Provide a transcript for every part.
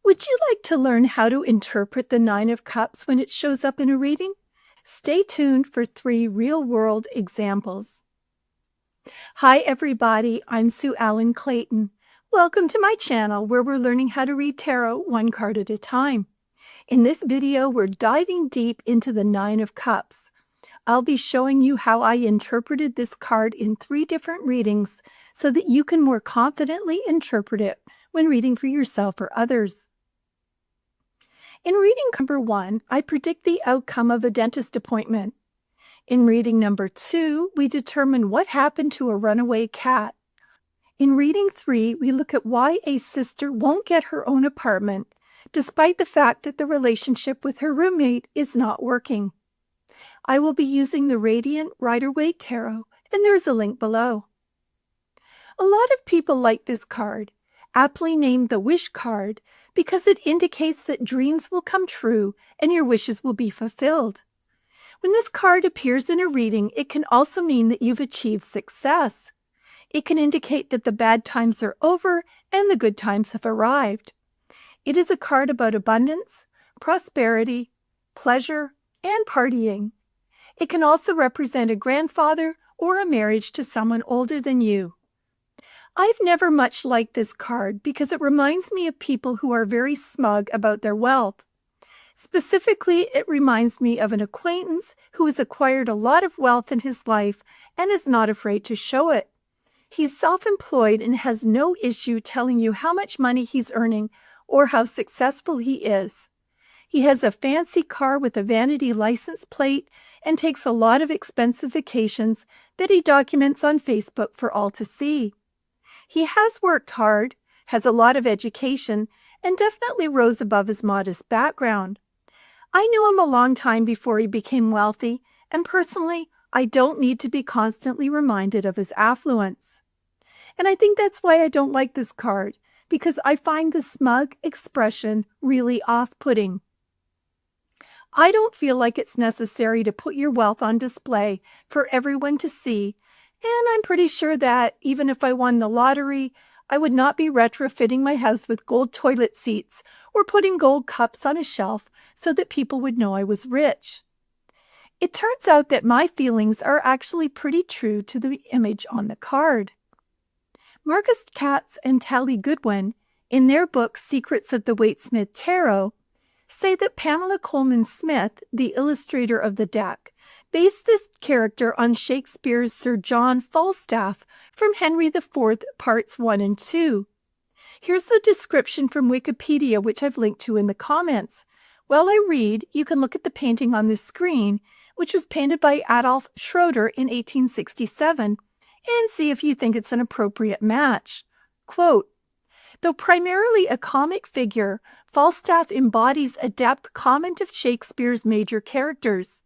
Would you like to learn how to interpret the Nine of Cups when it shows up in a reading? Stay tuned for 3 real-world examples. Hi everybody, I'm Sue Ellen Clayton. Welcome to my channel where we're learning how to read tarot one card at a time. In this video, we're diving deep into the Nine of Cups. I'll be showing you how I interpreted this card in 3 different readings so that you can more confidently interpret it when reading for yourself or others. In reading number 1, I predict the outcome of a dentist appointment. In reading number 2, we determine what happened to a runaway cat. In reading 3, we look at why a sister won't get her own apartment, despite the fact that the relationship with her roommate is not working. I will be using the Radiant Rider-Waite Tarot, and there's a link below. A lot of people like this card, aptly named the Wish card, because it indicates that dreams will come true and your wishes will be fulfilled. When this card appears in a reading, it can also mean that you've achieved success. It can indicate that the bad times are over and the good times have arrived. It is a card about abundance, prosperity, pleasure, and partying. It can also represent a grandfather or a marriage to someone older than you. I've never much liked this card because it reminds me of people who are very smug about their wealth. Specifically, it reminds me of an acquaintance who has acquired a lot of wealth in his life and is not afraid to show it. He's self-employed and has no issue telling you how much money he's earning or how successful he is. He has a fancy car with a vanity license plate and takes a lot of expensive vacations that he documents on Facebook for all to see. He has worked hard, has a lot of education, and definitely rose above his modest background. I knew him a long time before he became wealthy, and personally, I don't need to be constantly reminded of his affluence. And I think that's why I don't like this card, because I find the smug expression really off-putting. I don't feel like it's necessary to put your wealth on display for everyone to see, and I'm pretty sure that, even if I won the lottery, I would not be retrofitting my house with gold toilet seats or putting gold cups on a shelf so that people would know I was rich. It turns out that my feelings are actually pretty true to the image on the card. Marcus Katz and Tally Goodwin, in their book Secrets of the Waite-Smith Tarot, say that Pamela Coleman Smith, the illustrator of the deck, based this character on Shakespeare's Sir John Falstaff from Henry IV, Parts 1 and 2. Here's the description from Wikipedia, which I've linked to in the comments. While I read, you can look at the painting on the screen, which was painted by Adolf Schroeder in 1867, and see if you think it's an appropriate match. Quote, "Though primarily a comic figure, Falstaff embodies a depth common to Shakespeare's major characters.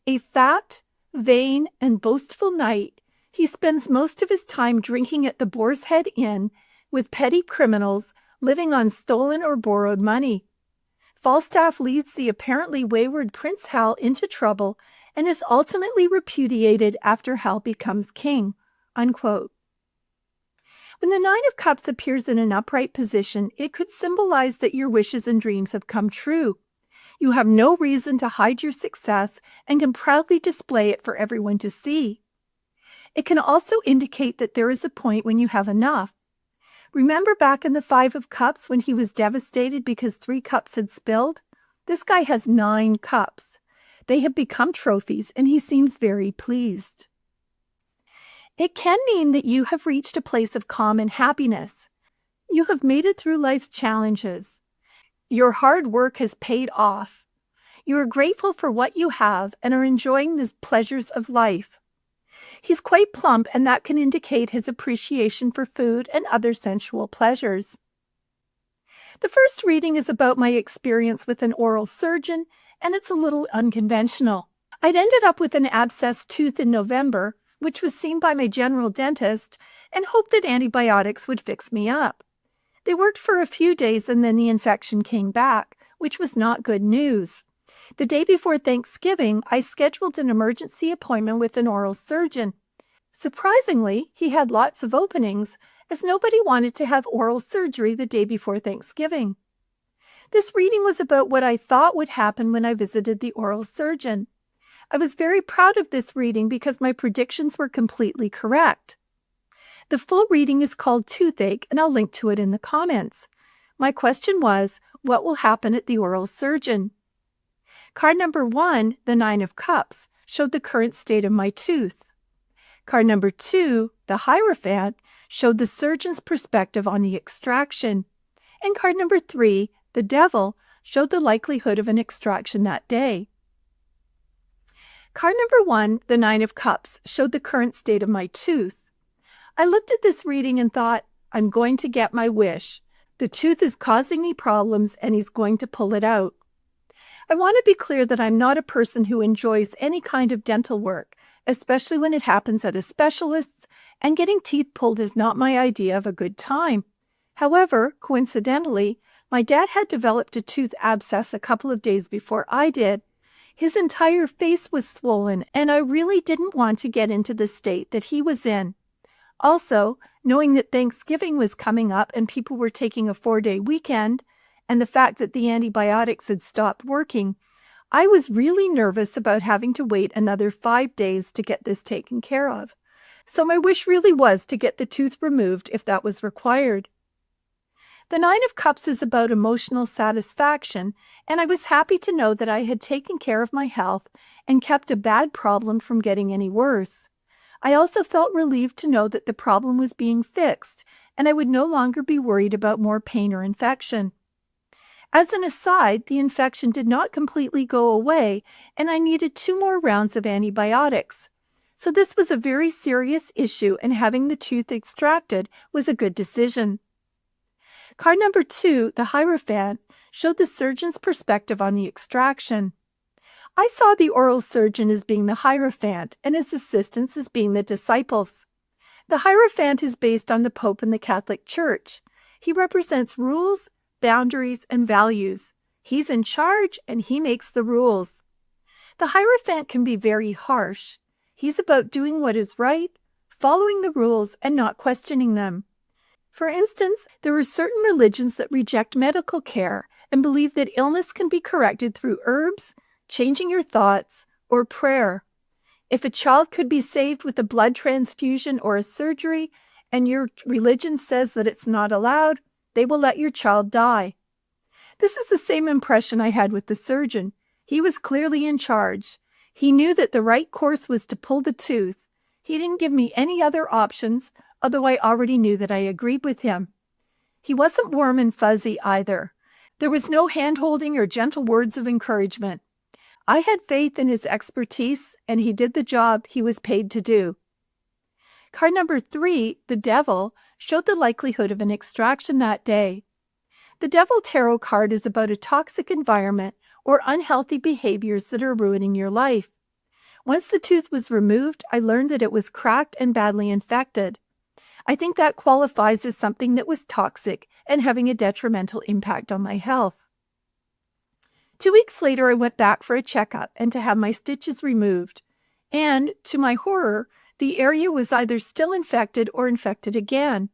A fat, vain, and boastful knight, he spends most of his time drinking at the Boar's Head Inn with petty criminals living on stolen or borrowed money. Falstaff leads the apparently wayward Prince Hal into trouble and is ultimately repudiated after Hal becomes king." Unquote. When the Nine of Cups appears in an upright position, it could symbolize that your wishes and dreams have come true. You have no reason to hide your success and can proudly display it for everyone to see. It can also indicate that there is a point when you have enough. Remember back in the Five of Cups when he was devastated because 3 cups had spilled? This guy has 9 cups. They have become trophies, and he seems very pleased. It can mean that you have reached a place of calm and happiness. You have made it through life's challenges. Your hard work has paid off. You are grateful for what you have and are enjoying the pleasures of life. He's quite plump, and that can indicate his appreciation for food and other sensual pleasures. The first reading is about my experience with an oral surgeon, and it's a little unconventional. I'd ended up with an abscessed tooth in November, which was seen by my general dentist, and hoped that antibiotics would fix me up. They worked for a few days and then the infection came back, which was not good news. The day before Thanksgiving, I scheduled an emergency appointment with an oral surgeon. Surprisingly, he had lots of openings, as nobody wanted to have oral surgery the day before Thanksgiving. This reading was about what I thought would happen when I visited the oral surgeon. I was very proud of this reading because my predictions were completely correct. The full reading is called Toothache, and I'll link to it in the comments. My question was, what will happen at the oral surgeon? Card number 1, the 9 of Cups, showed the current state of my tooth. Card number 2, the Hierophant, showed the surgeon's perspective on the extraction. And card number 3, the Devil, showed the likelihood of an extraction that day. Card number 1, the 9 of Cups, showed the current state of my tooth. I looked at this reading and thought, I'm going to get my wish. The tooth is causing me problems and he's going to pull it out. I want to be clear that I'm not a person who enjoys any kind of dental work, especially when it happens at a specialist's, and getting teeth pulled is not my idea of a good time. However, coincidentally, my dad had developed a tooth abscess a couple of days before I did. His entire face was swollen, and I really didn't want to get into the state that he was in. Also, knowing that Thanksgiving was coming up and people were taking a 4-day weekend, and the fact that the antibiotics had stopped working, I was really nervous about having to wait another 5 days to get this taken care of. So my wish really was to get the tooth removed if that was required. The 9 of Cups is about emotional satisfaction, and I was happy to know that I had taken care of my health and kept a bad problem from getting any worse. I also felt relieved to know that the problem was being fixed, and I would no longer be worried about more pain or infection. As an aside, the infection did not completely go away, and I needed 2 more rounds of antibiotics. So this was a very serious issue, and having the tooth extracted was a good decision. Card number 2, the Hierophant, showed the surgeon's perspective on the extraction. I saw the oral surgeon as being the Hierophant and his assistants as being the disciples. The Hierophant is based on the Pope in the Catholic Church. He represents rules, boundaries, and values. He's in charge and he makes the rules. The Hierophant can be very harsh. He's about doing what is right, following the rules, and not questioning them. For instance, there are certain religions that reject medical care and believe that illness can be corrected through herbs, changing your thoughts, or prayer. If a child could be saved with a blood transfusion or a surgery, and your religion says that it's not allowed, they will let your child die. This is the same impression I had with the surgeon. He was clearly in charge. He knew that the right course was to pull the tooth. He didn't give me any other options, although I already knew that I agreed with him. He wasn't warm and fuzzy either. There was no hand-holding or gentle words of encouragement. I had faith in his expertise, and he did the job he was paid to do. Card number 3, the Devil, showed the likelihood of an extraction that day. The Devil Tarot card is about a toxic environment or unhealthy behaviors that are ruining your life. Once the tooth was removed, I learned that it was cracked and badly infected. I think that qualifies as something that was toxic and having a detrimental impact on my health. 2 weeks later, I went back for a checkup and to have my stitches removed. And, to my horror, the area was either still infected or infected again.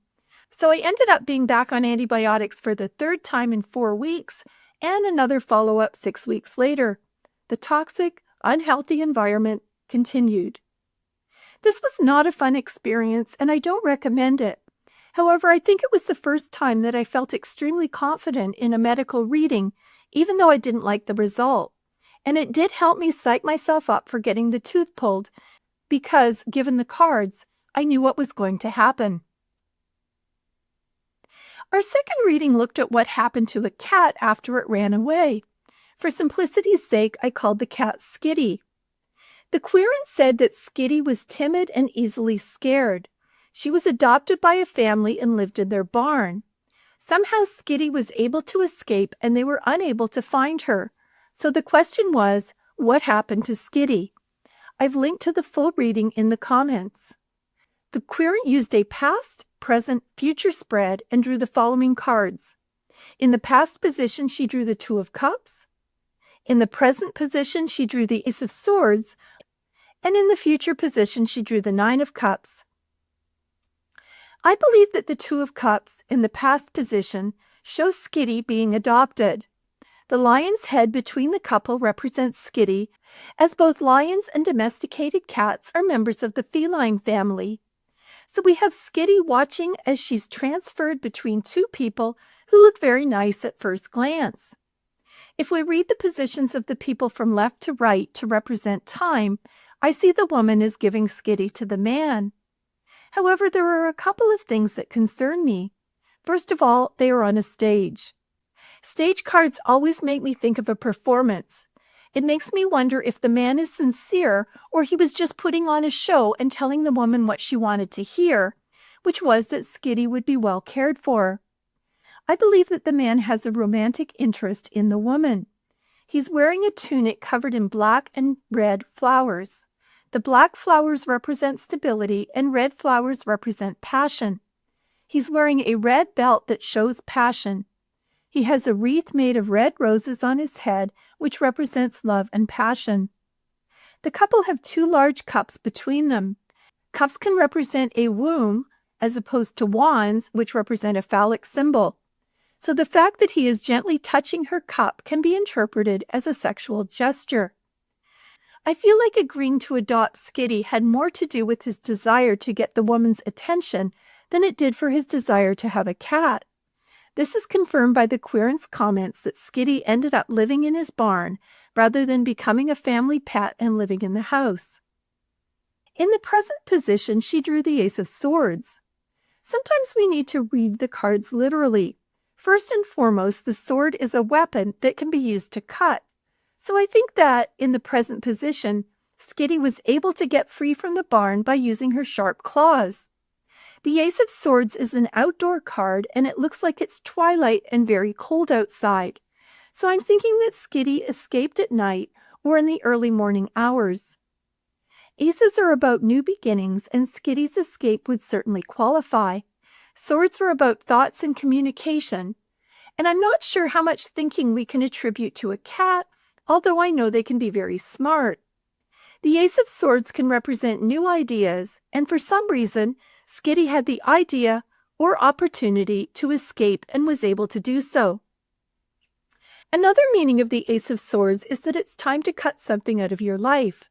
So I ended up being back on antibiotics for the 3rd time in 4 weeks and another follow-up 6 weeks later. The toxic, unhealthy environment continued. This was not a fun experience, and I don't recommend it. However, I think it was the first time that I felt extremely confident in a medical reading, even though I didn't like the result. And it did help me psych myself up for getting the tooth pulled, because, given the cards, I knew what was going to happen. Our second reading looked at what happened to a cat after it ran away. For simplicity's sake, I called the cat Skitty. The querent said that Skitty was timid and easily scared. She was adopted by a family and lived in their barn. Somehow Skitty was able to escape and they were unable to find her. So the question was, what happened to Skitty? I've linked to the full reading in the comments. The querent used a past, present, future spread and drew the following cards. In the past position, she drew the 2 of Cups. In the present position, she drew the Ace of Swords. And in the future position, she drew the 9 of Cups. I believe that the 2 of Cups in the past position shows Skitty being adopted. The lion's head between the couple represents Skitty, as both lions and domesticated cats are members of the feline family. So we have Skitty watching as she's transferred between two people who look very nice at first glance. If we read the positions of the people from left to right to represent time, I see the woman is giving Skitty to the man. However, there are a couple of things that concern me. First of all, they are on a stage. Stage cards always make me think of a performance. It makes me wonder if the man is sincere or he was just putting on a show and telling the woman what she wanted to hear, which was that Skitty would be well cared for. I believe that the man has a romantic interest in the woman. He's wearing a tunic covered in black and red flowers. The black flowers represent stability and red flowers represent passion. He's wearing a red belt that shows passion. He has a wreath made of red roses on his head, which represents love and passion. The couple have two large cups between them. Cups can represent a womb, as opposed to wands, which represent a phallic symbol. So the fact that he is gently touching her cup can be interpreted as a sexual gesture. I feel like agreeing to adopt Skitty had more to do with his desire to get the woman's attention than it did for his desire to have a cat. This is confirmed by the querent's comments that Skitty ended up living in his barn rather than becoming a family pet and living in the house. In the present position, she drew the Ace of Swords. Sometimes we need to read the cards literally. First and foremost, the sword is a weapon that can be used to cut. So I think that, in the present position, Skitty was able to get free from the barn by using her sharp claws. The Ace of Swords is an outdoor card, and it looks like it's twilight and very cold outside. So I'm thinking that Skitty escaped at night or in the early morning hours. Aces are about new beginnings, and Skitty's escape would certainly qualify. Swords are about thoughts and communication, and I'm not sure how much thinking we can attribute to a cat, although I know they can be very smart. The Ace of Swords can represent new ideas, and for some reason, Skitty had the idea or opportunity to escape and was able to do so. Another meaning of the Ace of Swords is that it's time to cut something out of your life.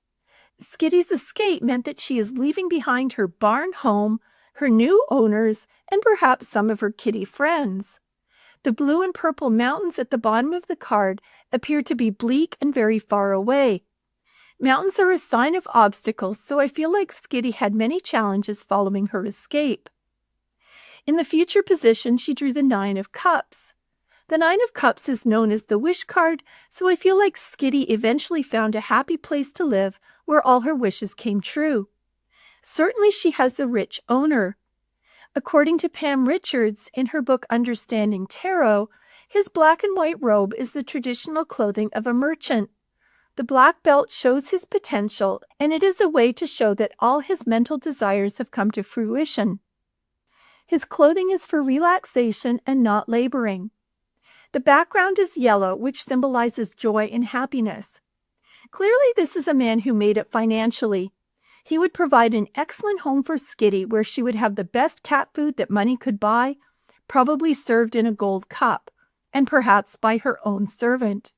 Skitty's escape meant that she is leaving behind her barn home, her new owners, and perhaps some of her kitty friends. The blue and purple mountains at the bottom of the card appear to be bleak and very far away. Mountains are a sign of obstacles, so I feel like Skitty had many challenges following her escape. In the future position, she drew the Nine of Cups. The Nine of Cups is known as the wish card, so I feel like Skitty eventually found a happy place to live where all her wishes came true. Certainly she has a rich owner. According to Pam Richards, in her book Understanding Tarot, his black and white robe is the traditional clothing of a merchant. The black belt shows his potential, and it is a way to show that all his mental desires have come to fruition. His clothing is for relaxation and not laboring. The background is yellow, which symbolizes joy and happiness. Clearly, this is a man who made it financially. He would provide an excellent home for Skitty, where she would have the best cat food that money could buy, probably served in a gold cup, and perhaps by her own servant.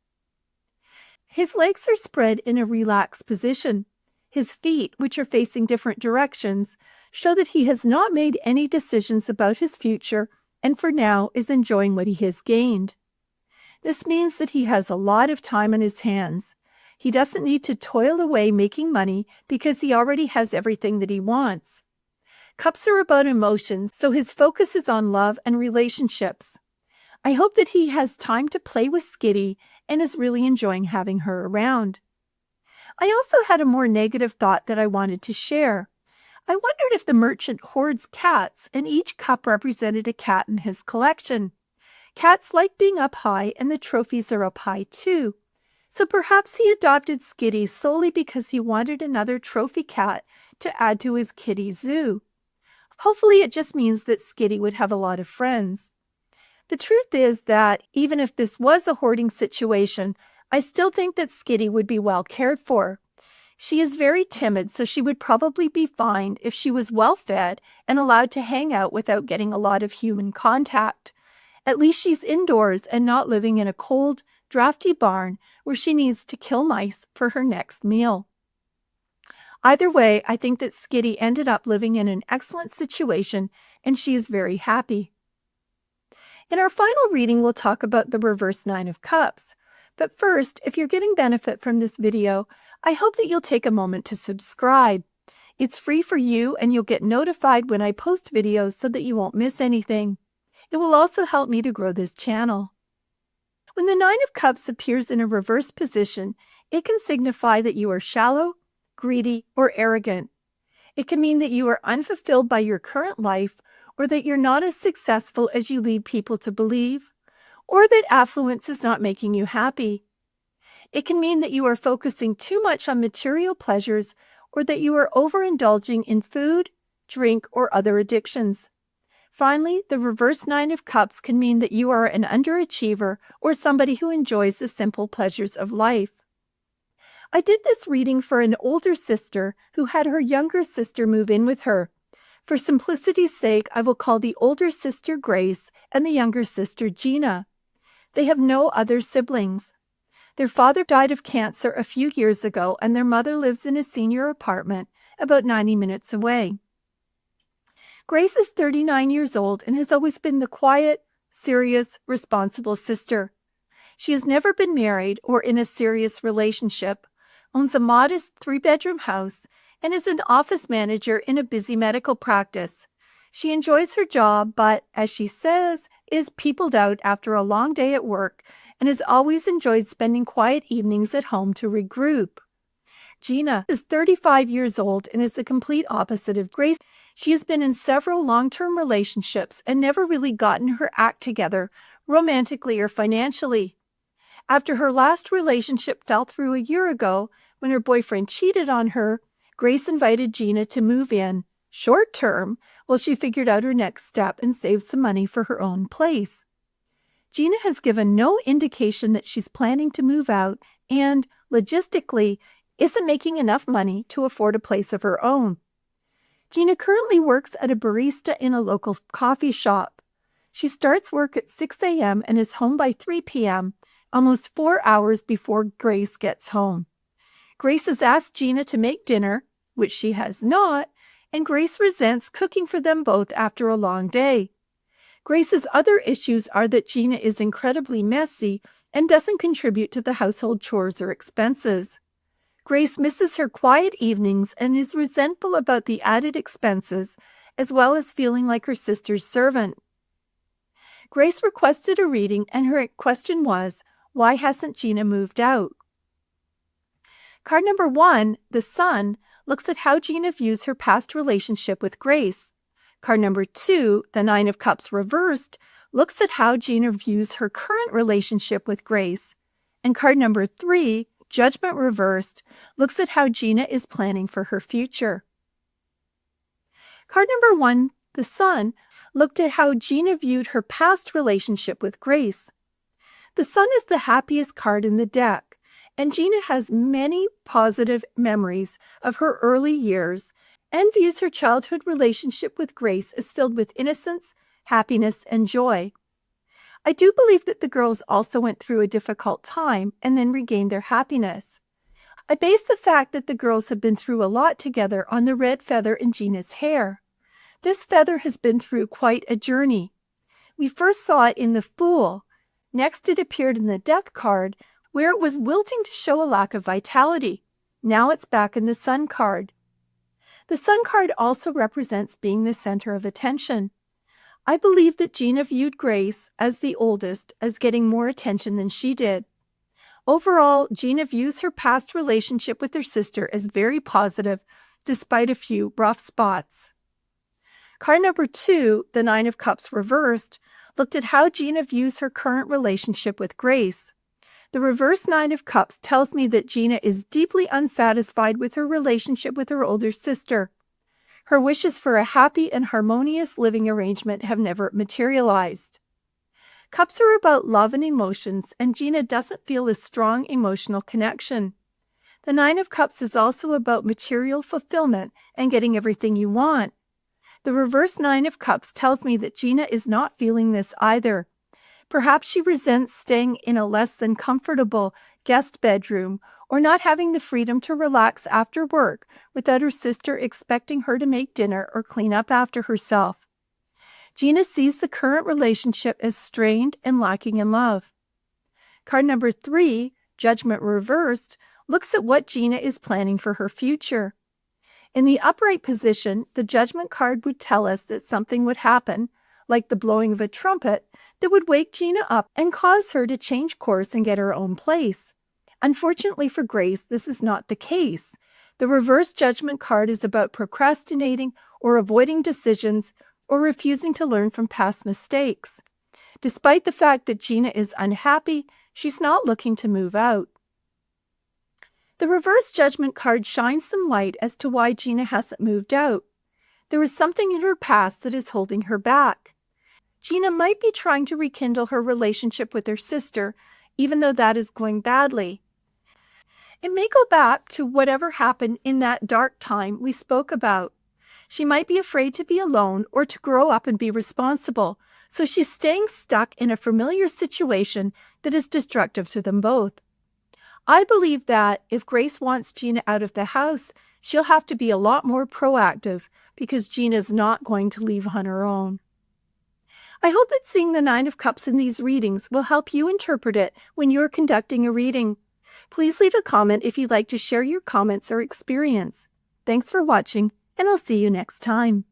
His legs are spread in a relaxed position. His feet, which are facing different directions, show that he has not made any decisions about his future and for now is enjoying what he has gained. This means that he has a lot of time on his hands. He doesn't need to toil away making money because he already has everything that he wants. Cups are about emotions, so his focus is on love and relationships. I hope that he has time to play with Skitty and is really enjoying having her around. I also had a more negative thought that I wanted to share. I wondered if the merchant hoards cats and each cup represented a cat in his collection. Cats like being up high, and the trophies are up high too. So perhaps he adopted Skitty solely because he wanted another trophy cat to add to his kitty zoo. Hopefully it just means that Skitty would have a lot of friends. The truth is that even if this was a hoarding situation, I still think that Skitty would be well cared for. She is very timid, so she would probably be fine if she was well fed and allowed to hang out without getting a lot of human contact. At least she's indoors and not living in a cold, drafty barn where she needs to kill mice for her next meal. Either way, I think that Skitty ended up living in an excellent situation, and she is very happy. In our final reading, we'll talk about the reverse Nine of Cups. But first, if you're getting benefit from this video, I hope that you'll take a moment to subscribe. It's free for you, and you'll get notified when I post videos so that you won't miss anything. It will also help me to grow this channel. When the Nine of Cups appears in a reverse position, it can signify that you are shallow, greedy, or arrogant. It can mean that you are unfulfilled by your current life, or that you're not as successful as you lead people to believe, or that affluence is not making you happy. It can mean that you are focusing too much on material pleasures, or that you are overindulging in food, drink, or other addictions. Finally, the reverse Nine of Cups can mean that you are an underachiever or somebody who enjoys the simple pleasures of life. I did this reading for an older sister who had her younger sister move in with her. For simplicity's sake, I will call the older sister Grace and the younger sister Gina. They have no other siblings. Their father died of cancer a few years ago, and their mother lives in a senior apartment about 90 minutes away. Grace is 39 years old and has always been the quiet, serious, responsible sister. She has never been married or in a serious relationship, owns a modest 3-bedroom house, and is an office manager in a busy medical practice. She enjoys her job, but, as she says, is peopled out after a long day at work and has always enjoyed spending quiet evenings at home to regroup. Gina is 35 years old and is the complete opposite of Grace. She has been in several long-term relationships and never really gotten her act together, romantically or financially. After her last relationship fell through a year ago, when her boyfriend cheated on her, Grace invited Gina to move in, short-term, while she figured out her next step and saved some money for her own place. Gina has given no indication that she's planning to move out and, logistically, isn't making enough money to afford a place of her own. Gina currently works at a barista in a local coffee shop. She starts work at 6 a.m. and is home by 3 p.m., almost 4 hours before Grace gets home. Grace has asked Gina to make dinner, which she has not, and Grace resents cooking for them both after a long day. Grace's other issues are that Gina is incredibly messy and doesn't contribute to the household chores or expenses. Grace misses her quiet evenings and is resentful about the added expenses, as well as feeling like her sister's servant. Grace requested a reading, and her question was, why hasn't Gina moved out? Card number 1, the Sun, looks at how Gina views her past relationship with Grace. Card number 2, the Nine of Cups reversed, looks at how Gina views her current relationship with Grace. And card number 3, Judgment reversed, looks at how Gina is planning for her future. Card number 1, the Sun, looked at how Gina viewed her past relationship with Grace. The Sun is the happiest card in the deck, and Gina has many positive memories of her early years and views her childhood relationship with Grace as filled with innocence, happiness, and joy. I do believe that the girls also went through a difficult time and then regained their happiness. I base the fact that the girls have been through a lot together on the red feather in Gina's hair. This feather has been through quite a journey. We first saw it in the Fool. Next it appeared in the Death card, where it was wilting to show a lack of vitality. Now it's back in the Sun card. The Sun card also represents being the center of attention. I believe that Gina viewed Grace, as the oldest, as getting more attention than she did. Overall, Gina views her past relationship with her sister as very positive, despite a few rough spots. Card number 2, the Nine of Cups reversed, looked at how Gina views her current relationship with Grace. The reverse Nine of Cups tells me that Gina is deeply unsatisfied with her relationship with her older sister. Her wishes for a happy and harmonious living arrangement have never materialized. Cups are about love and emotions, and Gina doesn't feel a strong emotional connection. The Nine of Cups is also about material fulfillment and getting everything you want. The reverse Nine of Cups tells me that Gina is not feeling this either. Perhaps she resents staying in a less than comfortable guest bedroom or not having the freedom to relax after work without her sister expecting her to make dinner or clean up after herself. Gina sees the current relationship as strained and lacking in love. Card number 3, Judgment Reversed, looks at what Gina is planning for her future. In the upright position, the Judgment card would tell us that something would happen, like the blowing of a trumpet, that would wake Gina up and cause her to change course and get her own place. Unfortunately for Grace, this is not the case. The reverse Judgment card is about procrastinating or avoiding decisions or refusing to learn from past mistakes. Despite the fact that Gina is unhappy, she's not looking to move out. The reverse Judgment card shines some light as to why Gina hasn't moved out. There is something in her past that is holding her back. Gina might be trying to rekindle her relationship with her sister, even though that is going badly. It may go back to whatever happened in that dark time we spoke about. She might be afraid to be alone or to grow up and be responsible, so she's staying stuck in a familiar situation that is destructive to them both. I believe that if Grace wants Gina out of the house, she'll have to be a lot more proactive because Gina's not going to leave on her own. I hope that seeing the 9 of Cups in these readings will help you interpret it when you're conducting a reading. Please leave a comment if you'd like to share your comments or experience. Thanks for watching, and I'll see you next time.